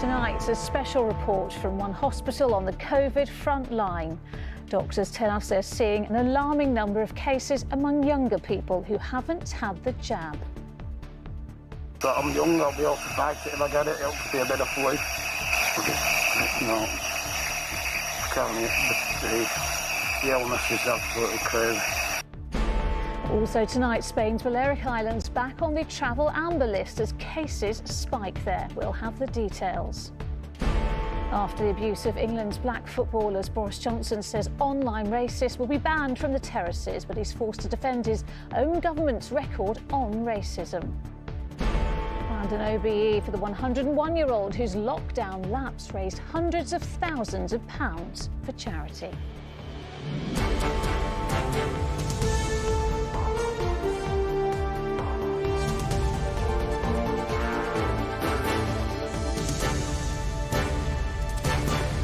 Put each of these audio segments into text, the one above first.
Tonight, a special report from one hospital on the COVID front line. Doctors tell us they're seeing an alarming number of cases among younger people who haven't had the jab. But I'm young, I'll be able to fight it if I get it. It'll be a bit of flu. No, the illness is absolutely crazy. Also tonight, Spain's Balearic Islands back on the travel amber list as cases spike there. We'll have the details. After the abuse of England's black footballers, Boris Johnson says online racists will be banned from the terraces, but he's forced to defend his own government's record on racism. And an OBE for the 101-year-old whose lockdown lapse raised hundreds of thousands of pounds for charity.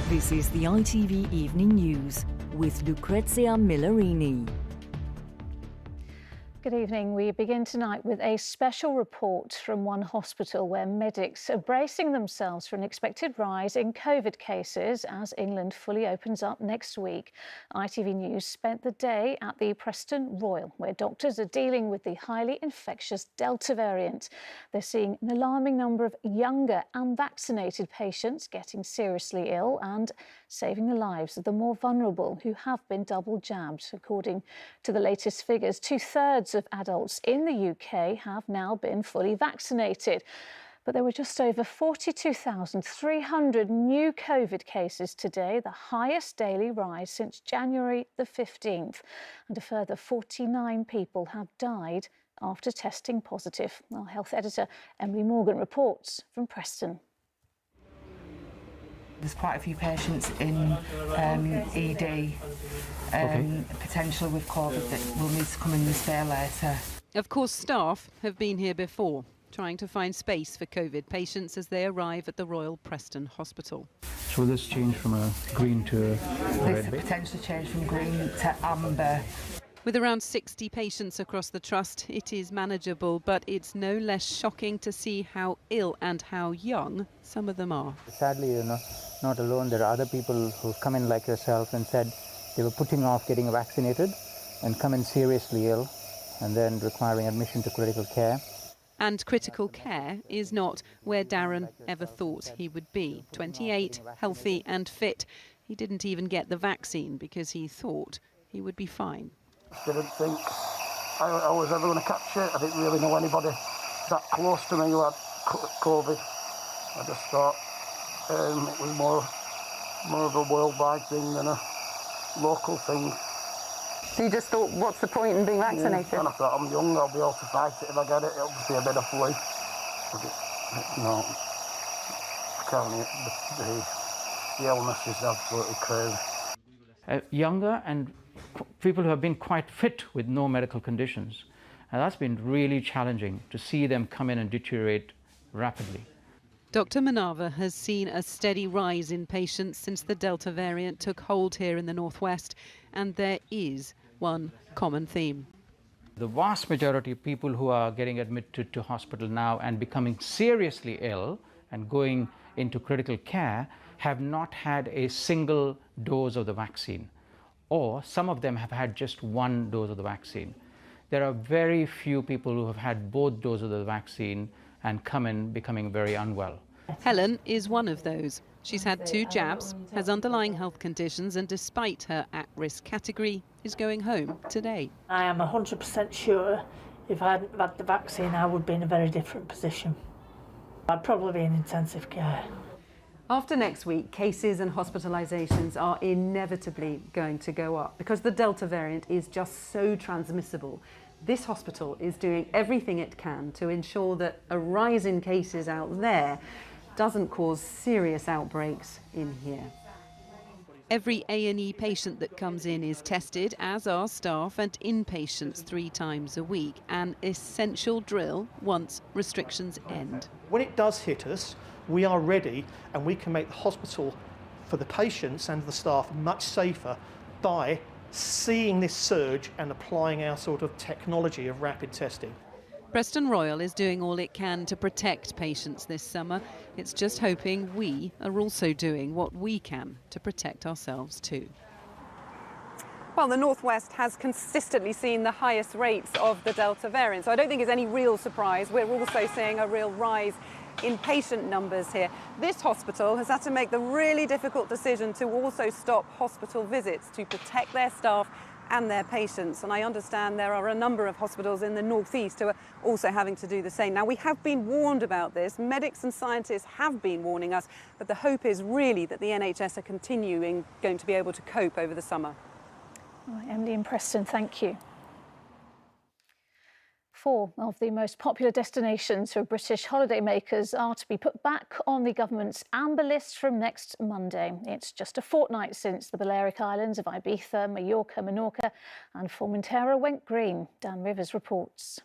This is the ITV Evening News with Lucrezia Millarini. Good evening. We begin tonight with a special report from one hospital where medics are bracing themselves for an expected rise in COVID cases as England fully opens up next week. ITV News spent the day at the Preston Royal, where doctors are dealing with the highly infectious Delta variant. They're seeing an alarming number of younger unvaccinated patients getting seriously ill and saving the lives of the more vulnerable who have been double jabbed. According to the latest figures, 2/3 of adults in the UK have now been fully vaccinated. But there were just over 42,300 new COVID cases today, the highest daily rise since January the 15th. And a further 49 people have died after testing positive. Our health editor Emily Morgan reports from Preston. There's quite a few patients in ED, potential with COVID that will need to come in and stay later. Of course, staff have been here before, trying to find space for COVID patients as they arrive at the Royal Preston Hospital. So will this change from a green to a red? This potentially change from green to amber. With around 60 patients across the trust, it is manageable, but it's no less shocking to see how ill and how young some of them are. Sadly, not alone. There are other people who've come in like yourself and said they were putting off getting vaccinated and come in seriously ill and then requiring admission to critical care. And critical care is not where Darren ever thought he would be. 28, healthy and fit. He didn't even get the vaccine because he thought he would be fine. I didn't think I was ever going to catch it. I didn't really know anybody that close to me who had COVID. I just thought it was more of a worldwide thing than a local thing. So you just thought, what's the point in being vaccinated? Yeah, and I thought, I'm young, I'll be able to fight it if I get it. It'll just be a bit of flu. No, I can't. The illness is absolutely crazy. Younger and people who have been quite fit with no medical conditions. And that's been really challenging to see them come in and deteriorate rapidly. Dr. Manava has seen a steady rise in patients since the Delta variant took hold here in the northwest, and there is one common theme. The vast majority of people who are getting admitted to hospital now and becoming seriously ill and going into critical care have not had a single dose of the vaccine, or some of them have had just one dose of the vaccine. There are very few people who have had both doses of the vaccine and come in becoming very unwell. Helen is one of those. She's had 2 jabs, has underlying health conditions, and despite her at-risk category, is going home today. I am 100% sure if I hadn't had the vaccine, I would be in a very different position. I'd probably be in intensive care. After next week, cases and hospitalisations are inevitably going to go up because the Delta variant is just so transmissible. This hospital is doing everything it can to ensure that a rise in cases out there doesn't cause serious outbreaks in here. Every A&E patient that comes in is tested, as are staff and inpatients 3 times a week, an essential drill once restrictions end. When it does hit us, we are ready and we can make the hospital for the patients and the staff much safer by seeing this surge and applying our sort of technology of rapid testing. Preston Royal is doing all it can to protect patients this summer. It's just hoping we are also doing what we can to protect ourselves too. Well, the North West has consistently seen the highest rates of the Delta variant, so I don't think it's any real surprise. We're also seeing a real rise in patient numbers here. This hospital has had to make the really difficult decision to also stop hospital visits to protect their staff and their patients. And I understand there are a number of hospitals in the northeast who are also having to do the same. Now, we have been warned about this. Medics and scientists have been warning us, but the hope is really that the NHS are going to be able to cope over the summer. Right, Emily and Preston, thank you. 4 of the most popular destinations for British holidaymakers are to be put back on the government's amber list from next Monday. It's just a fortnight since the Balearic Islands of Ibiza, Mallorca, Menorca and Formentera went green. Dan Rivers reports.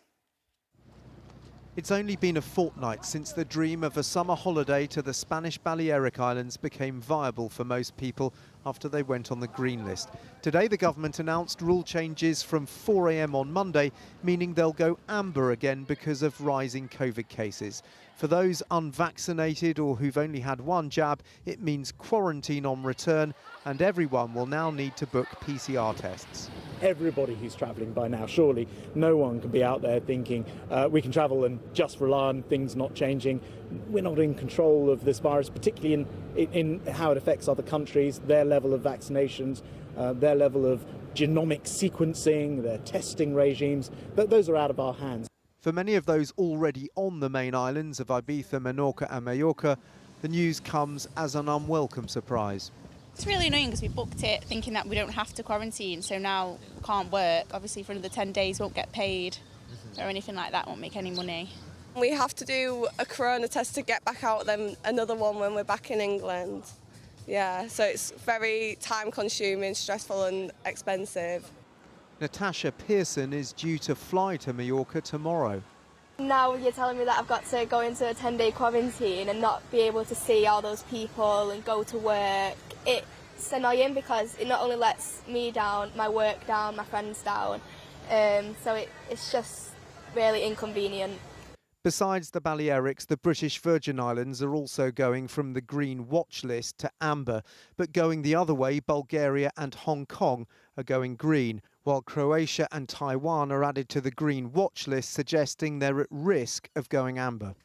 It's only been a fortnight since the dream of a summer holiday to the Spanish Balearic Islands became viable for most people after they went on the green list. Today the government announced rule changes from 4 a.m. on Monday, meaning they'll go amber again because of rising COVID cases. For those unvaccinated or who've only had one jab, it means quarantine on return, and everyone will now need to book PCR tests. Everybody who's travelling by now, surely no one can be out there thinking we can travel and just rely on things not changing. We're not in control of this virus, particularly in how it affects other countries, their level of vaccinations, their level of genomic sequencing, their testing regimes. But those are out of our hands. For many of those already on the main islands of Ibiza, Menorca and Mallorca, the news comes as an unwelcome surprise. It's really annoying because we booked it thinking that we don't have to quarantine, so now we can't work. Obviously for another 10 days won't get paid or anything like that, won't make any money. We have to do a corona test to get back out, then another one when we're back in England. Yeah, so it's very time consuming, stressful and expensive. Natasha Pearson is due to fly to Mallorca tomorrow. Now you're telling me that I've got to go into a 10-day quarantine and not be able to see all those people and go to work. It's annoying because it not only lets me down, my work down, my friends down, so it's just really inconvenient. Besides the Balearics, the British Virgin Islands are also going from the green watch list to amber. But going the other way, Bulgaria and Hong Kong are going green, while Croatia and Taiwan are added to the green watch list, suggesting they're at risk of going amber.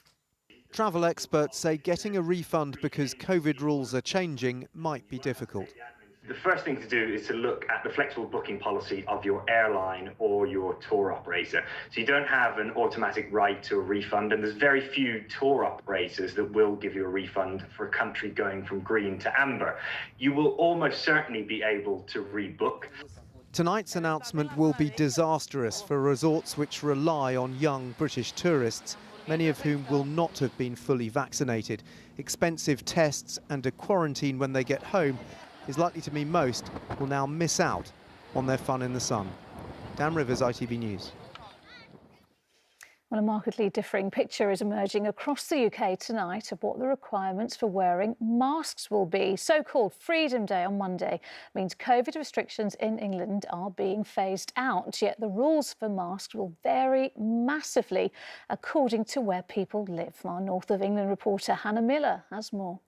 Travel experts say getting a refund because COVID rules are changing might be difficult. The first thing to do is to look at the flexible booking policy of your airline or your tour operator. So you don't have an automatic right to a refund, and there's very few tour operators that will give you a refund for a country going from green to amber. You will almost certainly be able to rebook. Tonight's announcement will be disastrous for resorts which rely on young British tourists, many of whom will not have been fully vaccinated. Expensive tests and a quarantine when they get home is likely to mean most will now miss out on their fun in the sun. Dan Rivers, ITV News. Well, a markedly differing picture is emerging across the UK tonight of what the requirements for wearing masks will be. So-called Freedom Day on Monday means COVID restrictions in England are being phased out, yet the rules for masks will vary massively according to where people live. Our North of England reporter Hannah Miller has more.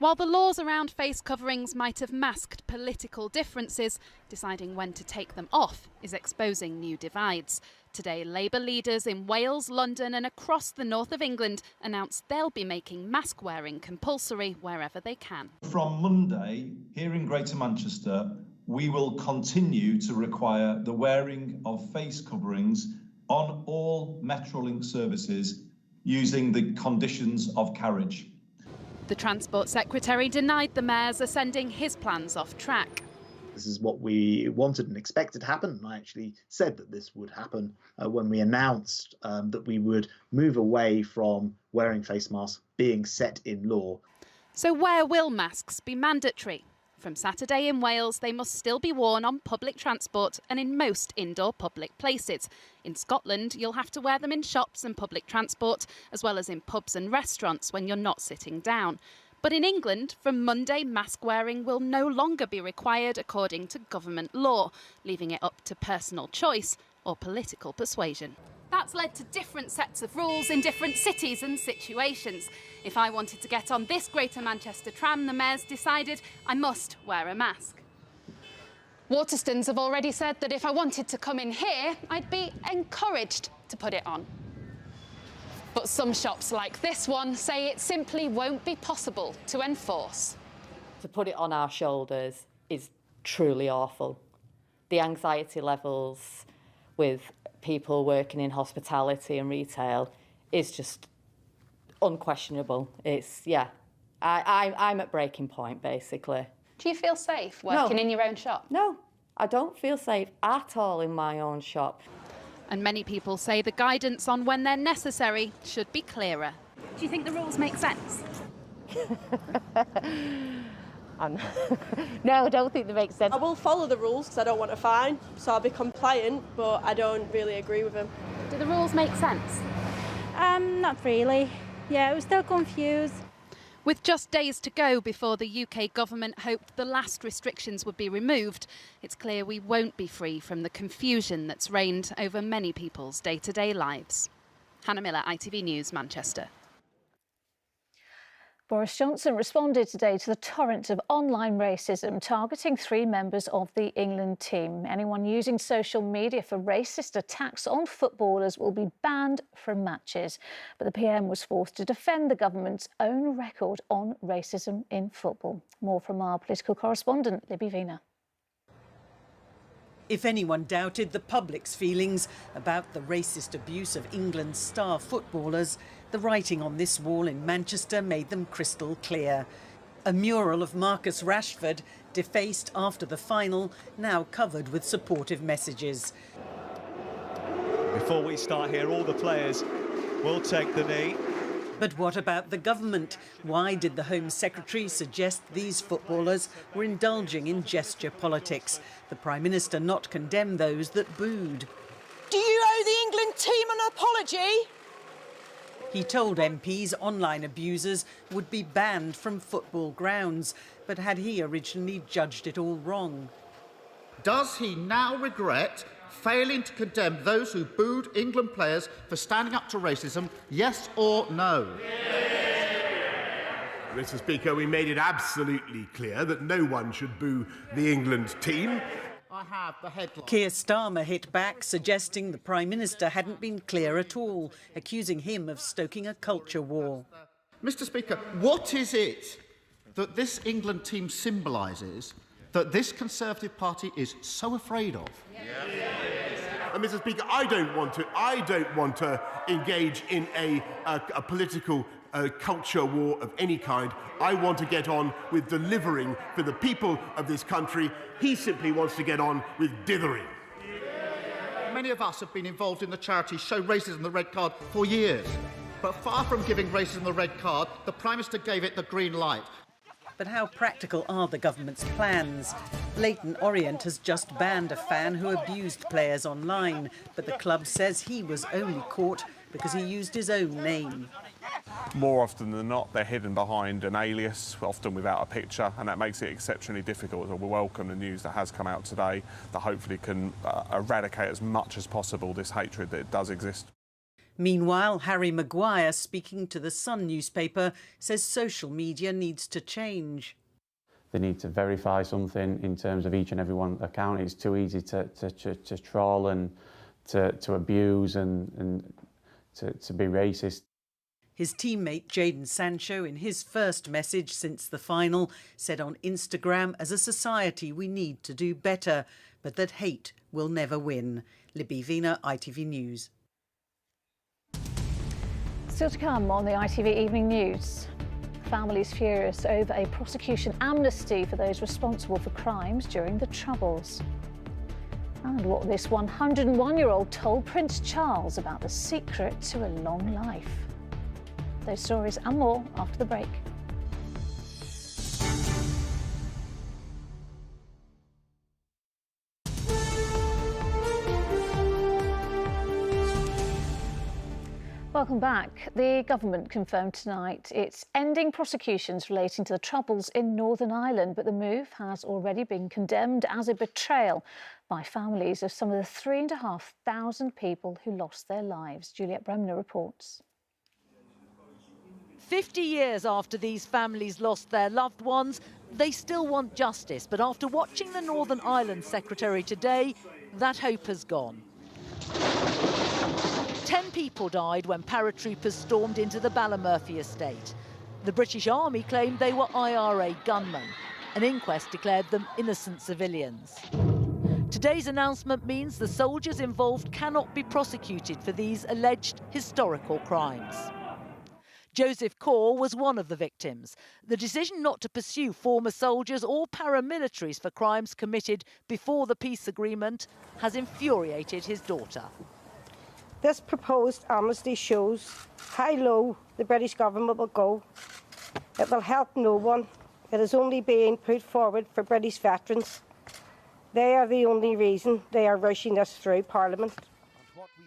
While the laws around face coverings might have masked political differences, deciding when to take them off is exposing new divides. Today, Labour leaders in Wales, London and across the north of England announced they'll be making mask wearing compulsory wherever they can. From Monday, here in Greater Manchester, we will continue to require the wearing of face coverings on all Metrolink services using the conditions of carriage. The Transport Secretary denied the mayors are sending his plans off track. This is what we wanted and expected to happen. I actually said that this would happen when we announced that we would move away from wearing face masks being set in law. So where will masks be mandatory? From Saturday in Wales, they must still be worn on public transport and in most indoor public places. In Scotland, you'll have to wear them in shops and public transport, as well as in pubs and restaurants when you're not sitting down. But in England, from Monday, mask wearing will no longer be required according to government law, leaving it up to personal choice or political persuasion. That's led to different sets of rules in different cities and situations. If I wanted to get on this Greater Manchester tram, the mayor's decided I must wear a mask. Waterstones have already said that if I wanted to come in here, I'd be encouraged to put it on. But some shops like this one say it simply won't be possible to enforce. To put it on our shoulders is truly awful. The anxiety levels with people working in hospitality and retail is just unquestionable. It's, yeah, I'm at breaking point, basically. Do you feel safe working in your own shop? No, I don't feel safe at all in my own shop. And many people say the guidance on when they're necessary should be clearer. Do you think the rules make sense? No, I don't think they make sense. I will follow the rules because I don't want a fine, so I'll be compliant, but I don't really agree with them. Do the rules make sense? Not really. Yeah, I was still confused. With just days to go before the UK government hoped the last restrictions would be removed, it's clear we won't be free from the confusion that's reigned over many people's day-to-day lives. Hannah Miller, ITV News, Manchester. Boris Johnson responded today to the torrent of online racism targeting 3 members of the England team. Anyone using social media for racist attacks on footballers will be banned from matches. But the PM was forced to defend the government's own record on racism in football. More from our political correspondent, Libby Vina. If anyone doubted the public's feelings about the racist abuse of England's star footballers, the writing on this wall in Manchester made them crystal clear. A mural of Marcus Rashford, defaced after the final, now covered with supportive messages. Before we start here, all the players will take the knee. But what about the government? Why did the Home Secretary suggest these footballers were indulging in gesture politics? The Prime Minister not condemn those that booed. Do you owe the England team an apology? He told MPs online abusers would be banned from football grounds, but had he originally judged it all wrong? Does he now regret failing to condemn those who booed England players for standing up to racism, yes or no? Mr. Speaker, we made it absolutely clear that no one should boo the England team. I have the headline. Keir Starmer hit back, suggesting the Prime Minister hadn't been clear at all, accusing him of stoking a culture war. Mr. Speaker, what is it that this England team symbolises that this Conservative Party is so afraid of? Mr. Speaker, I don't want to engage in a political culture war of any kind. I want to get on with delivering for the people of this country. He simply wants to get on with dithering. Many of us have been involved in the charity Show Racism the Red Card for years. But far from giving racism the red card, the Prime Minister gave it the green light. But how practical are the government's plans? Leyton Orient has just banned a fan who abused players online, but the club says he was only caught because he used his own name. More often than not, they're hidden behind an alias, often without a picture, and that makes it exceptionally difficult. So we welcome the news that has come out today that hopefully can eradicate as much as possible this hatred that does exist. Meanwhile, Harry Maguire, speaking to the Sun newspaper, says social media needs to change. They need to verify something in terms of each and every one account. It's too easy to troll and to abuse and to be racist. His teammate Jadon Sancho, in his first message since the final, said on Instagram, as a society we need to do better, but that hate will never win. Libby Vina, ITV News. Still to come on the ITV Evening News. Families furious over a prosecution amnesty for those responsible for crimes during the Troubles. And what this 101-year-old told Prince Charles about the secret to a long life. Those stories and more after the break. Welcome back. The government confirmed tonight it's ending prosecutions relating to the troubles in Northern Ireland, but the move has already been condemned as a betrayal by families of some of the 3,500 people who lost their lives. Juliette Bremner reports. 50 years after these families lost their loved ones, they still want justice. But after watching the Northern Ireland Secretary today, that hope has gone. 10 people died when paratroopers stormed into the Ballymurphy estate. The British Army claimed they were IRA gunmen. An inquest declared them innocent civilians. Today's announcement means the soldiers involved cannot be prosecuted for these alleged historical crimes. Joseph Corr was one of the victims. The decision not to pursue former soldiers or paramilitaries for crimes committed before the peace agreement has infuriated his daughter. This proposed amnesty shows how low the British government will go. It will help no one. It is only being put forward for British veterans. They are the only reason they are rushing this through Parliament.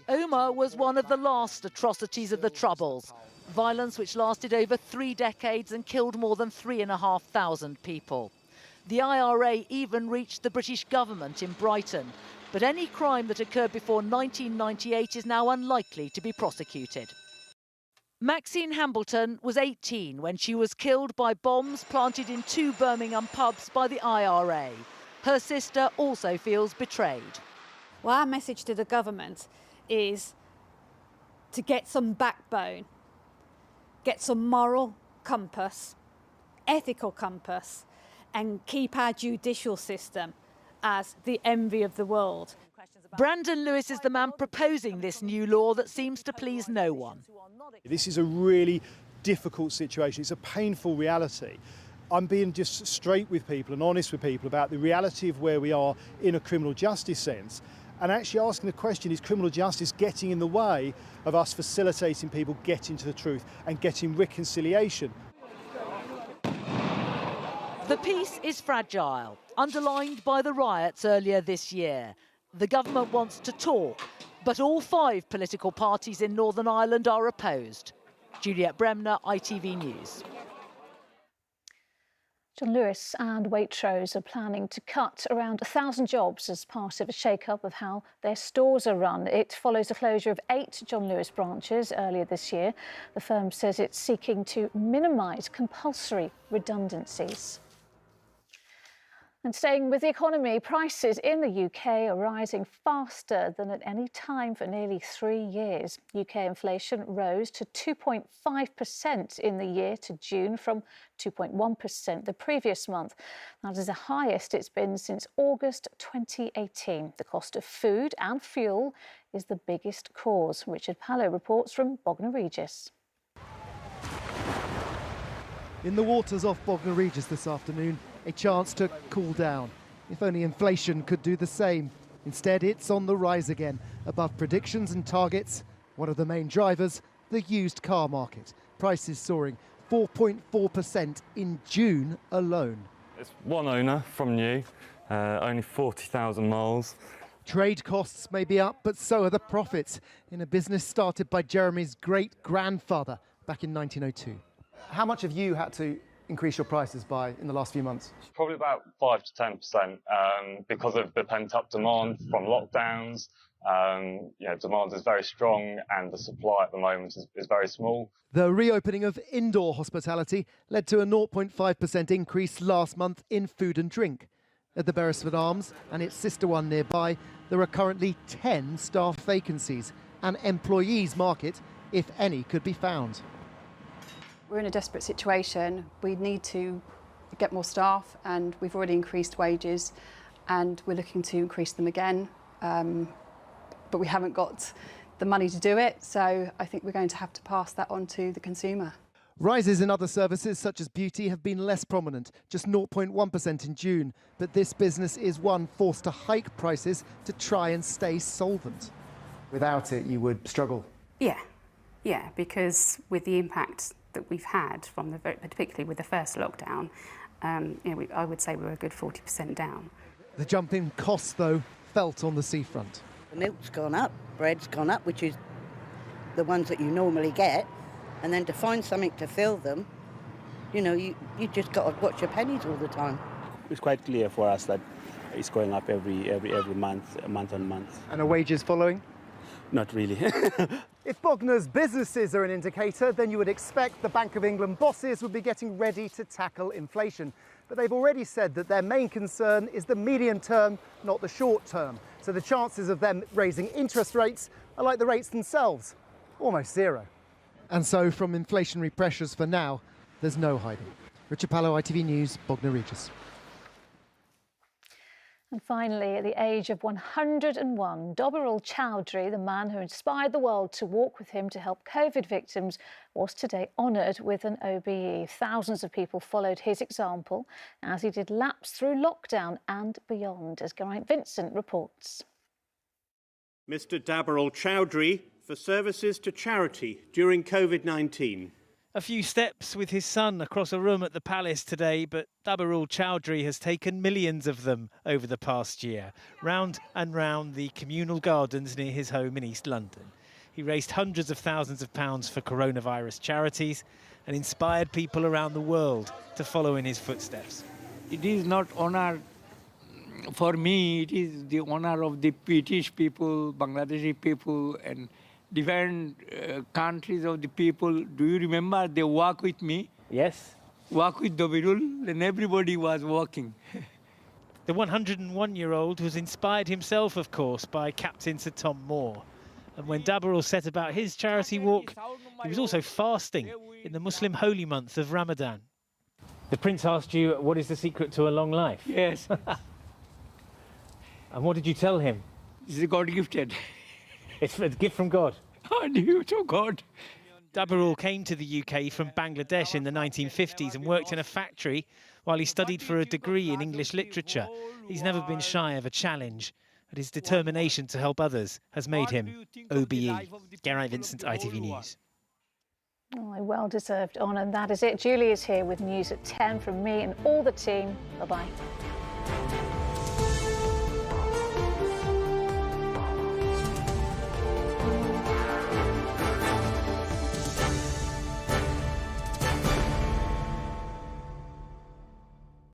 Omagh was one of the last atrocities of the Troubles. Violence which lasted over 3 decades and killed more than 3,500 people. The IRA even reached the British government in Brighton. But any crime that occurred before 1998 is now unlikely to be prosecuted. Maxine Hambleton was 18 when she was killed by bombs planted in 2 Birmingham pubs by the IRA. Her sister also feels betrayed. Well, our message to the government is to get some backbone, get some moral compass, ethical compass, and keep our judicial system as the envy of the world. Brandon Lewis is the man proposing this new law that seems to please no one. This is a really difficult situation. It's a painful reality. I'm being just straight with people and honest with people about the reality of where we are in a criminal justice sense, and actually asking the question, is criminal justice getting in the way of us facilitating people getting to the truth and getting reconciliation? The peace is fragile, underlined by the riots earlier this year. The government wants to talk, but all 5 political parties in Northern Ireland are opposed. Juliette Bremner, ITV News. John Lewis and Waitrose are planning to cut around 1,000 jobs as part of a shake-up of how their stores are run. It follows the closure of 8 John Lewis branches earlier this year. The firm says it's seeking to minimise compulsory redundancies. And staying with the economy, prices in the UK are rising faster than at any time for nearly 3 years. UK inflation rose to 2.5% in the year to June from 2.1% the previous month. That is the highest it's been since August 2018. The cost of food and fuel is the biggest cause. Richard Pallow reports from Bognor Regis. In the waters off Bognor Regis this afternoon, a chance to cool down. If only inflation could do the same. Instead, it's on the rise again, above predictions and targets. One of the main drivers, the used car market. Prices soaring 4.4% in June alone. It's one owner from new, only 40,000 miles. Trade costs may be up, but so are the profits in a business started by Jeremy's great-grandfather back in 1902. How much have you had to increase your prices by in the last few months? Probably about 5 to 10% because of the pent-up demand from lockdowns. Demand is very strong and the supply at the moment is very small. The reopening of indoor hospitality led to a 0.5% increase last month in food and drink. At the Beresford Arms and its sister one nearby, there are currently 10 staff vacancies. An employees market, if any, could be found. We're in a desperate situation. We need to get more staff and we've already increased wages and we're looking to increase them again. But we haven't got the money to do it, so I think we're going to have to pass that on to the consumer. Rises in other services such as beauty have been less prominent, just 0.1% in June. But this business is one forced to hike prices to try and stay solvent. Without it, you would struggle. Yeah, because with the impact that we've had from particularly with the first lockdown, I would say we're a good 40% down. The jump in costs, though, felt on the seafront. The milk's gone up, bread's gone up, which is the ones that you normally get, and then to find something to fill them, you know, you just got to watch your pennies all the time. It's quite clear for us that it's going up every month on month. And are wages following? Not really. If Bognor's businesses are an indicator, then you would expect the Bank of England bosses would be getting ready to tackle inflation. But they've already said that their main concern is the medium term, not the short term. So the chances of them raising interest rates are like the rates themselves, almost zero. And so from inflationary pressures for now, there's no hiding. Richard Pallo, ITV News, Bognor Regis. And finally, at the age of 101, Dobirul Chowdhury, the man who inspired the world to walk with him to help COVID victims, was today honoured with an OBE. Thousands of people followed his example as he did laps through lockdown and beyond, as Geraint Vincent reports. Mr. Dobirul Chowdhury for services to charity during COVID-19. A few steps with his son across a room at the palace today, but Dobirul Chowdhury has taken millions of them over the past year, round and round the communal gardens near his home in East London. He raised hundreds of thousands of pounds for coronavirus charities and inspired people around the world to follow in his footsteps. It is not honour for me, it is the honour of the British people, Bangladeshi people and different countries of the people. Do you remember they walk with me? Yes. Walk with Dobirul, and everybody was walking. The 101-year-old was inspired himself, of course, by Captain Sir Tom Moore. And when Dobirul set about his charity walk, he was also fasting in the Muslim holy month of Ramadan. The Prince asked you, what is the secret to a long life? Yes. And what did you tell him? This is God gifted. It's a gift from God. I knew to God. Dobirul came to the UK from Bangladesh in the 1950s and worked in a factory while he studied for a degree in English literature. He's never been shy of a challenge, but his determination to help others has made him OBE. Geraint Vincent, ITV News. Oh, a well-deserved honour, and that is it. Julie is here with news at 10 from me and all the team. Bye-bye.